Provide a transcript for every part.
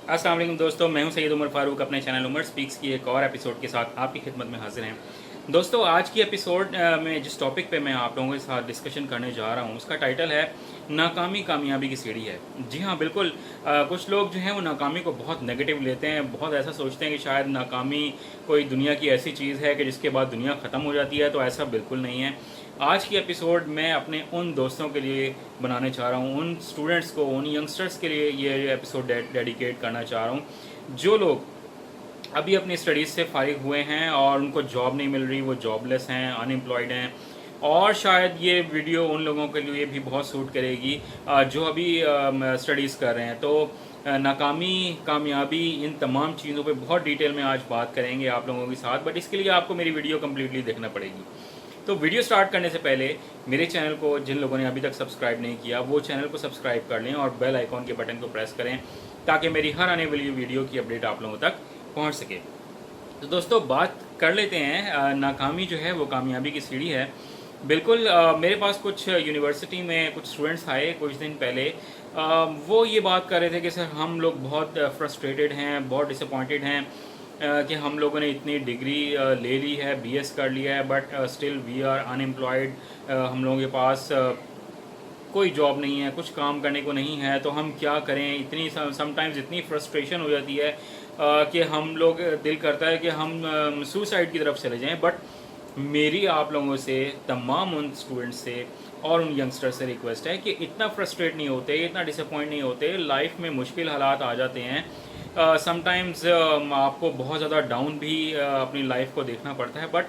अस्सलाम वालेकुम दोस्तों, मैं हूं सैयद उमर फारूक। अपने चैनल उमर स्पीक्स की एक और एपिसोड के साथ आपकी खिदमत में हाजिर हैं। दोस्तों, आज की एपिसोड में जिस टॉपिक पे मैं आप लोगों के साथ डिस्कशन करने जा रहा हूं उसका टाइटल है नाकामी कामयाबी की सीढ़ी है। जी हाँ, बिल्कुल। कुछ लोग जो हैं वो नाकामी को बहुत नेगेटिव लेते हैं, बहुत ऐसा सोचते हैं कि शायद नाकामी कोई दुनिया की ऐसी चीज़ है कि जिसके बाद दुनिया ख़त्म हो जाती है, तो ऐसा बिल्कुल नहीं है। आज की एपिसोड मैं अपने उन दोस्तों के लिए बनाने चाह रहा हूँ, उन स्टूडेंट्स को, उन यंगस्टर्स के लिए ये एपिसोड डेडिकेट करना चाह रहा हूँ जो लोग अभी अपनी स्टडीज़ से फारिग हुए हैं और उनको जॉब नहीं मिल रही, वो जॉबलेस हैं, अनएम्प्लॉयड हैं। और शायद ये वीडियो उन लोगों के लिए भी बहुत सूट करेगी जो अभी स्टडीज़ कर रहे हैं। तो नाकामी कामयाबी, इन तमाम चीज़ों पे बहुत डिटेल में आज बात करेंगे आप लोगों के साथ, बट इसके लिए आपको मेरी वीडियो कम्प्लीटली देखना पड़ेगी। तो वीडियो स्टार्ट करने से पहले मेरे चैनल को जिन लोगों ने अभी तक सब्सक्राइब नहीं किया वो चैनल को सब्सक्राइब कर लें और बेल आइकॉन के बटन को प्रेस करें ताकि मेरी हर आने वाली वीडियो की अपडेट आप लोगों तक पहुंच सके। तो दोस्तों, बात कर लेते हैं। नाकामी जो है वो कामयाबी की सीढ़ी है। बिल्कुल। मेरे पास कुछ यूनिवर्सिटी में कुछ स्टूडेंट्स आए कुछ दिन पहले। वो ये बात कर रहे थे कि सर हम लोग बहुत फ्रस्ट्रेटेड हैं, बहुत डिसअपॉइंटेड हैं कि हम लोगों ने इतनी डिग्री ले ली है, बीएस कर लिया है, but still we are unemployed. हम लोगों के पास कोई जॉब नहीं है, कुछ काम करने को नहीं है, तो हम क्या करें। इतनी समटाइम्स इतनी फ्रस्ट्रेशन हो जाती है कि हम लोग दिल करता है कि हम सुसाइड की तरफ चले जाएं। बट मेरी आप लोगों से, तमाम उन स्टूडेंट्स से और उन यंगस्टर्स से रिक्वेस्ट है कि इतना फ्रस्ट्रेट नहीं होते, इतना डिसअपॉइंट नहीं होते। लाइफ में मुश्किल हालात आ जाते हैं, समटाइम्स आपको बहुत ज़्यादा डाउन भी अपनी लाइफ को देखना पड़ता है, बट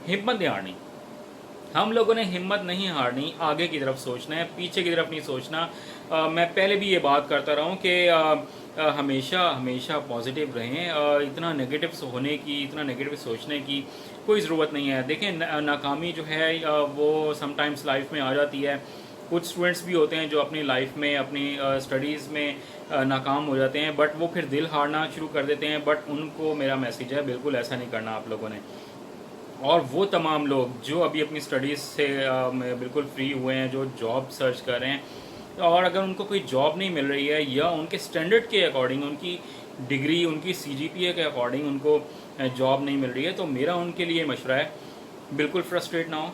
हिम्मत नहीं हारनी। हम लोगों ने हिम्मत नहीं हारनी, आगे की तरफ सोचना है, पीछे की तरफ नहीं सोचना। मैं पहले भी ये बात करता रहा हूँ कि हमेशा हमेशा पॉजिटिव रहें। इतना नेगेटिव होने की, इतना नेगेटिव सोचने की कोई ज़रूरत नहीं है। देखें, नाकामी जो है वो समटाइम्स लाइफ में आ जाती है। कुछ स्टूडेंट्स भी होते हैं जो अपनी लाइफ में, अपनी स्टडीज़ में नाकाम हो जाते हैं, बट वो फिर दिल हारना शुरू कर देते हैं। बट उनको मेरा मैसेज है, बिल्कुल ऐसा नहीं करना आप लोगों ने। और वो तमाम लोग जो अभी अपनी स्टडीज़ से बिल्कुल फ्री हुए हैं, जो जॉब सर्च कर रहे हैं, और अगर उनको कोई जॉब नहीं मिल रही है या उनके स्टैंडर्ड के अकॉर्डिंग, उनकी डिग्री, उनकी सीजीपीए के अकॉर्डिंग उनको जॉब नहीं मिल रही है, तो मेरा उनके लिए मशवरा है, बिल्कुल फ्रस्ट्रेट ना हो।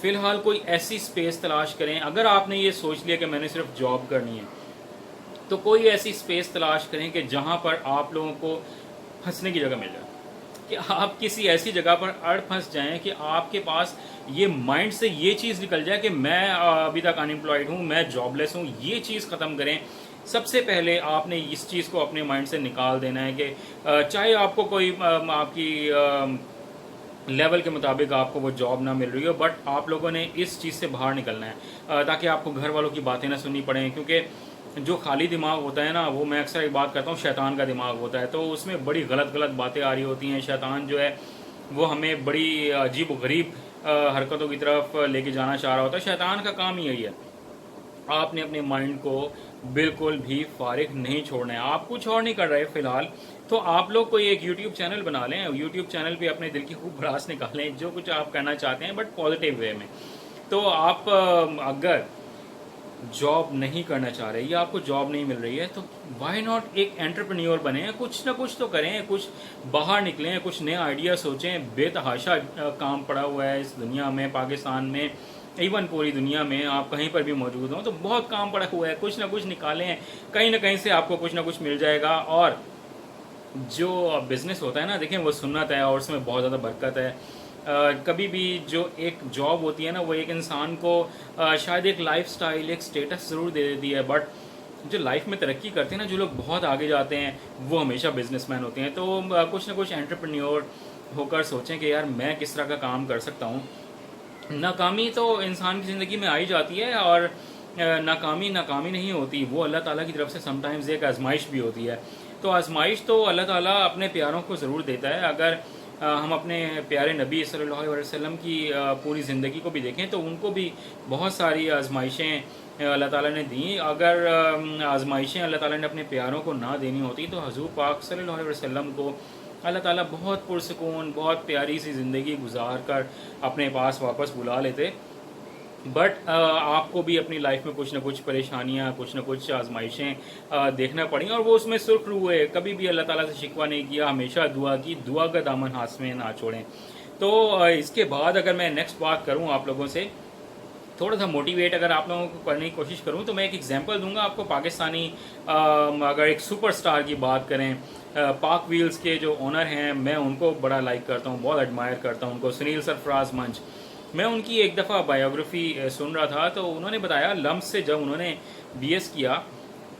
फ़िलहाल कोई ऐसी स्पेस तलाश करें। अगर आपने ये सोच लिया कि मैंने सिर्फ जॉब करनी है, तो कोई ऐसी स्पेस तलाश करें कि जहाँ पर आप लोगों को हंसने की जगह मिल जाए, कि आप किसी ऐसी जगह पर अड़ फंस जाएं कि आपके पास ये माइंड से ये चीज़ निकल जाए कि मैं अभी तक अनएम्प्लॉयड हूँ, मैं जॉबलेस हूँ। ये चीज़ ख़त्म करें। सबसे पहले आपने इस चीज़ को अपने माइंड से निकाल देना है कि चाहे आपको कोई आपकी लेवल के मुताबिक आपको वो जॉब ना मिल रही हो, बट आप लोगों ने इस चीज़ से बाहर निकलना है ताकि आपको घर वालों की बातें ना सुननी पड़ें। क्योंकि जो खाली दिमाग होता है ना, वो मैं अक्सर एक बात करता हूँ, शैतान का दिमाग होता है। तो उसमें बड़ी गलत गलत बातें आ रही होती हैं। शैतान जो है वो हमें बड़ी अजीब व गरीब हरकतों की तरफ लेके जाना चाह रहा होता है। शैतान का काम यही है। आपने अपने माइंड को बिल्कुल भी फारिग नहीं छोड़ना है। आप कुछ और नहीं कर रहे फिलहाल, तो आप लोग कोई एक यूट्यूब चैनल बना लें। यूट्यूब चैनल पे अपने दिल की खूब भड़ास निकालें, जो कुछ आप करना चाहते हैं, बट पॉजिटिव वे में। तो आप अगर जॉब नहीं करना चाह रहे या आपको जॉब नहीं मिल रही है, तो वाई नॉट एक एंटरप्रेन्योर बने, कुछ ना कुछ तो करें, कुछ बाहर निकलें, कुछ नए आइडिया सोचें। बेतहाशा काम पड़ा हुआ है इस दुनिया में, पाकिस्तान में, इवन पूरी दुनिया में। आप कहीं पर भी मौजूद हों तो बहुत काम पड़ा हुआ है। कुछ ना कुछ निकालें, कहीं ना कहीं से आपको कुछ ना कुछ मिल जाएगा। और जो बिज़नेस होता है ना, देखें, वो सुन्नत है और उसमें बहुत ज़्यादा बरकत है। कभी भी जो एक जॉब होती है ना, वो एक इंसान को शायद एक लाइफस्टाइल, एक स्टेटस ज़रूर दे देती है, बट जो लाइफ में तरक्की करते हैं ना, जो लोग बहुत आगे जाते हैं, वो हमेशा बिजनेसमैन होते हैं। तो कुछ ना कुछ एंटरप्रेन्योर होकर सोचें कि यार मैं किस तरह का काम कर सकता हूँ। नाकामी तो इंसान की ज़िंदगी में आई जाती है, और नाकामी नाकामी नहीं होती, वो अल्लाह ताला की तरफ से समटाइम्स एक आजमाइश भी होती है। तो आजमाइश तो अल्लाह ताला अपने प्यारों को ज़रूर देता है। अगर हम अपने प्यारे नबी सल्लल्लाहु अलैहि वसल्लम की पूरी ज़िंदगी को भी देखें तो उनको भी बहुत सारी आजमाइशें अल्लाह ताला ने दी। अगर आजमाइशें अल्लाह ताला ने अपने प्यारों को ना देनी होती तो हजूर पाक सल्लल्लाहु अलैहि वसल्लम को अल्लाह ताला बहुत पुरसकून, बहुत प्यारी सी ज़िंदगी गुजार कर अपने पास वापस बुला लेते। बट آپ کو بھی اپنی لائف میں کچھ نہ کچھ پریشانیاں کچھ نہ کچھ آزمائشیں دیکھنا پڑیں اور وہ اس میں سرخ رو ہوئے. کبھی بھی اللہ تعالیٰ سے شکوہ نہیں کیا, ہمیشہ دعا کی, دعا کا دامن ہاتھ میں نہ چھوڑیں. تو اس کے بعد اگر میں نیکسٹ بات کروں آپ لوگوں سے, تھوڑا سا موٹیویٹ اگر آپ لوگوں کو کرنے کی کوشش کروں, تو میں ایک ایگزامپل دوں گا آپ کو پاکستانی. اگر ایک سپر سٹار کی بات کریں, پاک ویلز کے جو اونر ہیں, میں ان کو بڑا لائک کرتا ہوں, بہت ایڈمائر کرتا ہوں ان کو, سنیل سرفراز منچ. میں ان کی ایک دفعہ بایوگرافی سن رہا تھا, تو انہوں نے بتایا لمس سے جب انہوں نے بی ایس کیا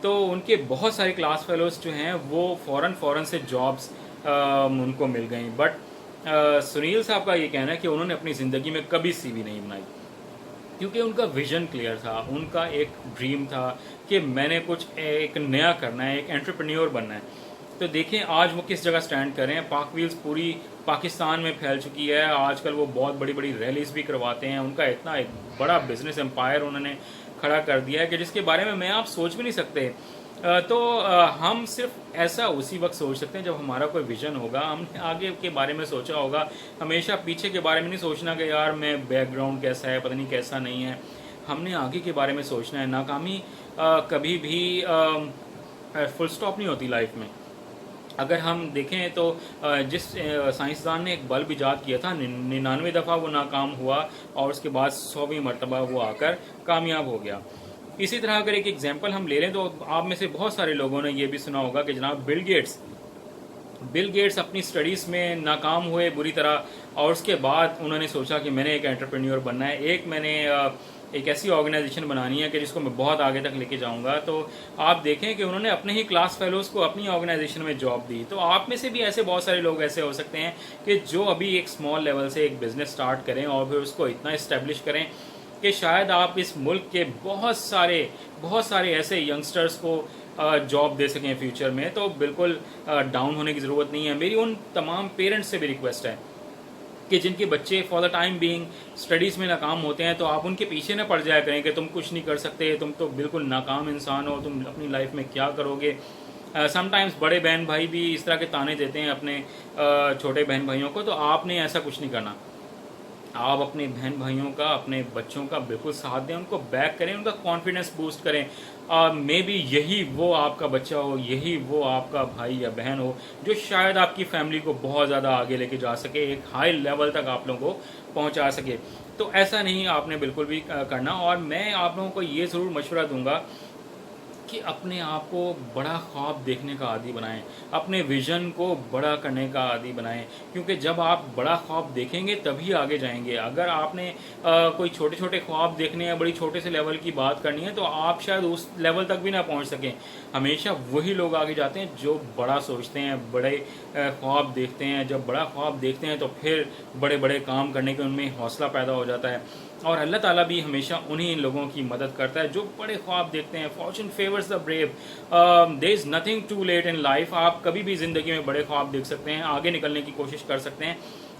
تو ان کے بہت سارے کلاس فیلوز جو ہیں وہ فوراً سے جابس ان کو مل گئیں. بٹ سنیل صاحب کا یہ کہنا ہے کہ انہوں نے اپنی زندگی میں کبھی سی وی نہیں بنائی, کیونکہ ان کا ویژن کلیئر تھا, ان کا ایک ڈریم تھا کہ میں نے کچھ ایک نیا کرنا ہے, ایک انٹرپرینیور بننا ہے. تو دیکھیں آج وہ کس جگہ سٹینڈ کر رہے ہیں. پاک ویلز پوری پاکستان میں پھیل چکی ہے, آج کل وہ بہت بڑی بڑی ریلیز بھی کرواتے ہیں. ان کا اتنا ایک بڑا بزنس امپائر انہوں نے کھڑا کر دیا ہے کہ جس کے بارے میں آپ سوچ بھی نہیں سکتے. تو ہم صرف ایسا اسی وقت سوچ سکتے ہیں جب ہمارا کوئی ویژن ہوگا, ہم نے آگے کے بارے میں سوچا ہوگا. ہمیشہ پیچھے کے بارے میں نہیں سوچنا کہ یار میں بیک گراؤنڈ کیسا ہے, پتہ نہیں کیسا نہیں ہے. ہم نے آگے کے بارے میں سوچنا ہے. ناکامی کبھی بھی فل سٹاپ نہیں ہوتی لائف میں. اگر ہم دیکھیں تو جس سائنسدان نے ایک بلب ایجاد کیا تھا 99 دفعہ وہ ناکام ہوا اور اس کے بعد 100ویں مرتبہ وہ آ کر کامیاب ہو گیا. اسی طرح اگر ایک ایگزامپل ہم لے لیں تو آپ میں سے بہت سارے لوگوں نے یہ بھی سنا ہوگا کہ جناب بل گیٹس اپنی سٹڈیز میں ناکام ہوئے بری طرح, اور اس کے بعد انہوں نے سوچا کہ میں نے ایک انٹرپرینیور بننا ہے, میں نے ایک ایسی آرگنائزیشن بنانی ہے کہ جس کو میں بہت آگے تک لے کے جاؤں گا. تو آپ دیکھیں کہ انہوں نے اپنے ہی کلاس فیلوز کو اپنی آرگنائزیشن میں جاب دی. تو آپ میں سے بھی ایسے بہت سارے لوگ ایسے ہو سکتے ہیں کہ جو ابھی ایک اسمال لیول سے ایک بزنس سٹارٹ کریں اور پھر اس کو اتنا اسٹیبلش کریں کہ شاید آپ اس ملک کے بہت سارے ایسے ینگسٹرز کو جاب دے سکیں فیوچر میں. تو بالکل ڈاؤن ہونے کی ضرورت نہیں ہے. میری ان تمام پیرنٹس سے بھی ریکویسٹ ہے کہ جن کے بچے for the time being studies میں ناکام ہوتے ہیں, تو آپ ان کے پیچھے نہ پڑ جایا کریں کہ تم کچھ نہیں کر سکتے, تم تو بالکل ناکام انسان ہو, تم اپنی لائف میں کیا کرو گے. سم ٹائمز بڑے بہن بھائی بھی اس طرح کے تانے دیتے ہیں اپنے چھوٹے بہن بھائیوں کو, تو آپ نے ایسا کچھ نہیں کرنا. آپ اپنے بہن بھائیوں کا, اپنے بچوں کا بالکل ساتھ دیں, ان کو بیک کریں, ان کا کانفیڈنس بوسٹ کریں. مے بی یہی وہ آپ کا بچہ ہو, یہی وہ آپ کا بھائی یا بہن ہو جو شاید آپ کی فیملی کو بہت زیادہ آگے لے کے جا سکے, ایک ہائی لیول تک آپ لوگوں کو پہنچا سکے. تو ایسا نہیں آپ نے بالکل بھی کرنا. اور میں آپ لوگوں کو یہ ضرور مشورہ دوں گا کہ اپنے آپ کو بڑا خواب دیکھنے کا عادی بنائیں, اپنے ویژن کو بڑا کرنے کا عادی بنائیں, کیونکہ جب آپ بڑا خواب دیکھیں گے تبھی آگے جائیں گے. اگر آپ نے کوئی چھوٹے چھوٹے خواب دیکھنے ہیں, بڑی چھوٹے سے لیول کی بات کرنی ہے, تو آپ شاید اس لیول تک بھی نہ پہنچ سکیں. ہمیشہ وہی لوگ آگے جاتے ہیں جو بڑا سوچتے ہیں, بڑے خواب دیکھتے ہیں. جب بڑا خواب دیکھتے ہیں تو پھر بڑے بڑے کام کرنے کے ان میں حوصلہ پیدا ہو جاتا ہے. اور اللہ تعالیٰ بھی ہمیشہ انہی لوگوں کی مدد کرتا ہے جو بڑے خواب دیکھتے ہیں. Fortune favours the brave. There is nothing too late in life. آپ کبھی بھی زندگی میں بڑے خواب دیکھ سکتے ہیں, آگے نکلنے کی کوشش کر سکتے ہیں.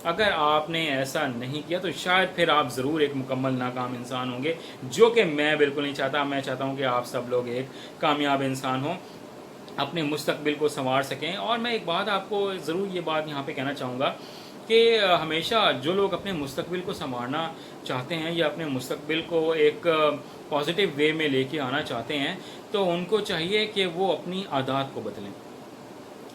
اگر آپ نے ایسا نہیں کیا تو شاید پھر آپ ضرور ایک مکمل ناکام انسان ہوں گے, جو کہ میں بالکل نہیں چاہتا. میں چاہتا ہوں کہ آپ سب لوگ ایک کامیاب انسان ہوں, اپنے مستقبل کو سنوار سکیں. اور میں ایک بات آپ کو ضرور یہ بات یہاں پہ کہنا چاہوں گا کہ ہمیشہ جو لوگ اپنے مستقبل کو سنوارنا چاہتے ہیں یا اپنے مستقبل کو ایک پازیٹیو وے میں لے کے آنا چاہتے ہیں, تو ان کو چاہیے کہ وہ اپنی عادات کو بدلیں.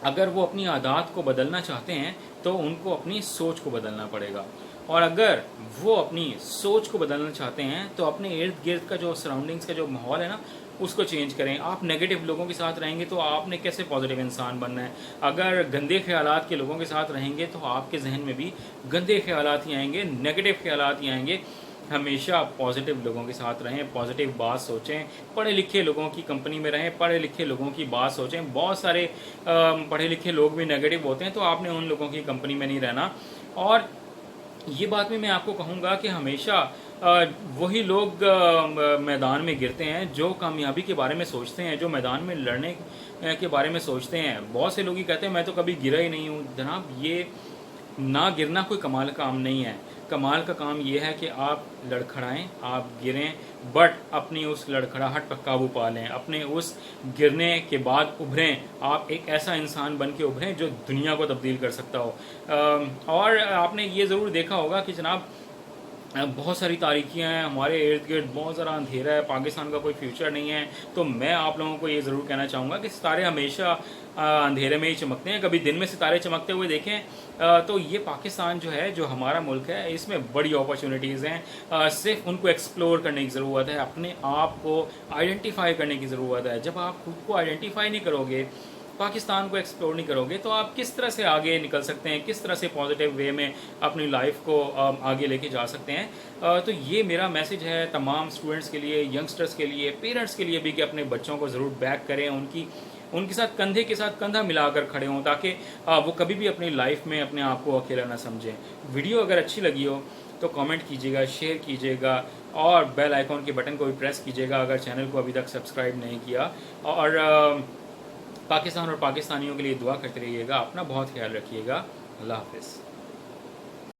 اگر وہ اپنی عادات کو بدلنا چاہتے ہیں تو ان کو اپنی سوچ کو بدلنا پڑے گا. اور اگر وہ اپنی سوچ کو بدلنا چاہتے ہیں تو اپنے ارد گرد کا جو سراؤنڈنگس کا جو ماحول ہے نا, اس کو چینج کریں. آپ نیگیٹو لوگوں کے ساتھ رہیں گے تو آپ نے کیسے پازیٹیو انسان بننا ہے. اگر گندے خیالات کے لوگوں کے ساتھ رہیں گے تو آپ کے ذہن میں بھی گندے خیالات ہی آئیں گے, نیگیٹو خیالات ہی آئیں گے. ہمیشہ پازیٹیو لوگوں کے ساتھ رہیں, پازیٹیو بات سوچیں, پڑھے لکھے لوگوں کی کمپنی میں رہیں, پڑھے لکھے لوگوں کی بات سوچیں. بہت سارے پڑھے لکھے لوگ بھی نیگیٹو ہوتے ہیں, تو آپ نے ان لوگوں کی کمپنی میں نہیں رہنا. اور یہ بات بھی میں آپ کو کہوں گا کہ ہمیشہ وہی لوگ میدان میں گرتے ہیں جو کامیابی کے بارے میں سوچتے ہیں, جو میدان میں لڑنے کے بارے میں سوچتے ہیں. بہت سے لوگ ہی کہتے ہیں میں تو کبھی گرا ہی نہیں ہوں. جناب یہ نہ گرنا کوئی کمال کا کام نہیں ہے. کمال کا کام یہ ہے کہ آپ لڑکھڑائیں, آپ گریں, بٹ اپنی اس لڑکھڑاہٹ پر قابو پا لیں, اپنے اس گرنے کے بعد ابھریں. آپ ایک ایسا انسان بن کے ابھریں جو دنیا کو تبدیل کر سکتا ہو. اور آپ نے یہ ضرور دیکھا ہوگا کہ جناب बहुत सारी तारीकियाँ हैं, हमारे इर्द गिर्द बहुत ज़्यादा अंधेरा है, पाकिस्तान का कोई फ्यूचर नहीं है। तो मैं आप लोगों को ये ज़रूर कहना चाहूँगा कि सितारे हमेशा अंधेरे में ही चमकते हैं। कभी दिन में सितारे चमकते हुए देखें तो ये पाकिस्तान जो है, जो हमारा मुल्क है, इसमें बड़ी अपॉर्चुनिटीज़ हैं। सिर्फ उनको एक्सप्लोर करने की ज़रूरत है, अपने आप को आइडेंटिफाई करने की ज़रूरत है। जब आप खुद को आइडेंटिफाई नहीं करोगे, पाकिस्तान को एक्सप्लोर नहीं करोगे, तो आप किस तरह से आगे निकल सकते हैं, किस तरह से पॉजिटिव वे में अपनी लाइफ को आगे लेके जा सकते हैं। तो ये मेरा मैसेज है तमाम स्टूडेंट्स के लिए, यंगस्टर्स के लिए, पेरेंट्स के लिए भी, कि अपने बच्चों को ज़रूर बैक करें, उनके साथ कंधे के साथ कंधा मिलाकर खड़े हों, ताकि वो कभी भी अपनी लाइफ में अपने आप को अकेला ना समझें। वीडियो अगर अच्छी लगी हो तो कमेंट कीजिएगा, शेयर कीजिएगा और बेल आइकॉन के बटन को भी प्रेस कीजिएगा अगर चैनल को अभी तक सब्सक्राइब नहीं किया। और पाकिस्तान और पाकिस्तानियों के लिए दुआ करते रहिएगा। अपना बहुत ख्याल रखिएगा। अल्लाह हाफ़िज़।